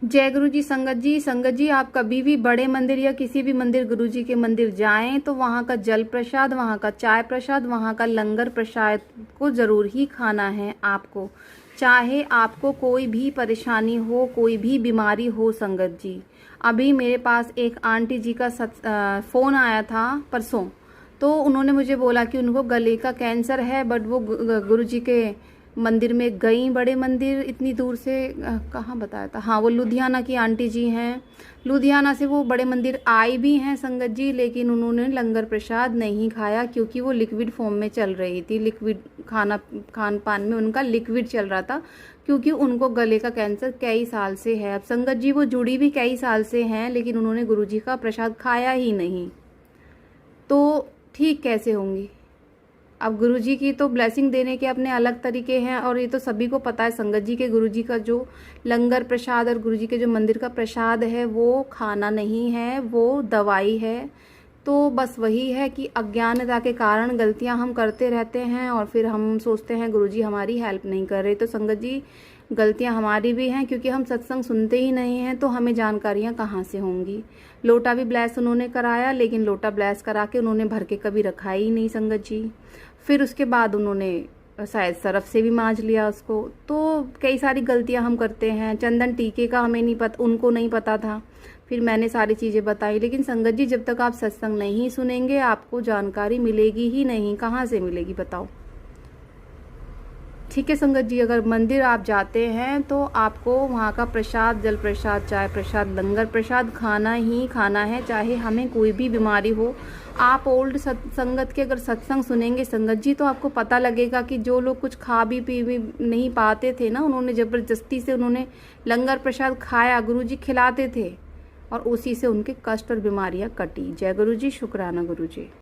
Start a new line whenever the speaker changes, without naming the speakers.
जय गुरु जी। संगत जी आप कभी भी बड़े मंदिर या किसी भी मंदिर, गुरु जी के मंदिर जाएं तो वहां का जल प्रसाद, वहां का चाय प्रसाद, वहां का लंगर प्रसाद को जरूर ही खाना है आपको, चाहे आपको कोई भी परेशानी हो, कोई भी बीमारी हो। संगत जी, अभी मेरे पास एक आंटी जी का फ़ोन आया था परसों, तो उन्होंने मुझे बोला कि उनको गले का कैंसर है, बट वो गुरु जी के मंदिर में गई, बड़े मंदिर इतनी दूर से, कहाँ बताया था, हाँ वो लुधियाना की आंटी जी हैं। लुधियाना से वो बड़े मंदिर आई भी हैं संगत जी, लेकिन उन्होंने लंगर प्रसाद नहीं खाया क्योंकि वो लिक्विड फॉर्म में चल रही थी। लिक्विड खान पान में उनका लिक्विड चल रहा था, क्योंकि उनको गले का कैंसर कई साल से है। अब संगत जी वो जुड़ी भी कई साल से हैं, लेकिन उन्होंने गुरु जी का प्रसाद खाया ही नहीं, तो ठीक कैसे होंगी। अब गुरुजी की तो ब्लेसिंग देने के अपने अलग तरीके हैं, और ये तो सभी को पता है संगत जी के गुरुजी का जो लंगर प्रसाद और गुरुजी के जो मंदिर का प्रसाद है वो खाना नहीं है, वो दवाई है। तो बस वही है कि अज्ञानता के कारण गलतियां हम करते रहते हैं, और फिर हम सोचते हैं गुरुजी हमारी हेल्प नहीं कर रहे। तो संगत जी, गलतियां हमारी भी हैं, क्योंकि हम सत्संग सुनते ही नहीं हैं, तो हमें जानकारियां कहाँ से होंगी। लोटा भी ब्लेस उन्होंने कराया, लेकिन लोटा ब्लेस करा के उन्होंने भर के कभी रखा ही नहीं संगत जी। फिर उसके बाद उन्होंने शायद सरफ से भी मांज लिया उसको। तो कई सारी गलतियां हम करते हैं। चंदन टीके का हमें नहीं पता, उनको नहीं पता था, फिर मैंने सारी चीज़ें बताई। लेकिन संगत जी, जब तक आप सत्संग नहीं सुनेंगे आपको जानकारी मिलेगी ही नहीं। कहाँ से मिलेगी बताओ। ठीक है संगत जी, अगर मंदिर आप जाते हैं तो आपको वहाँ का प्रसाद, जल प्रसाद, चाय प्रसाद, लंगर प्रसाद खाना ही खाना है, चाहे हमें कोई भी बीमारी हो। आप ओल्ड संगत के अगर सत्संग सुनेंगे संगत जी, तो आपको पता लगेगा कि जो लोग कुछ खा भी पी भी नहीं पाते थे ना, उन्होंने ज़बरदस्ती से उन्होंने लंगर प्रसाद खाया, गुरु जी खिलाते थे, और उसी से उनके कष्ट और बीमारियाँ कटी। जय गुरु जी, शुक्राना गुरु जी।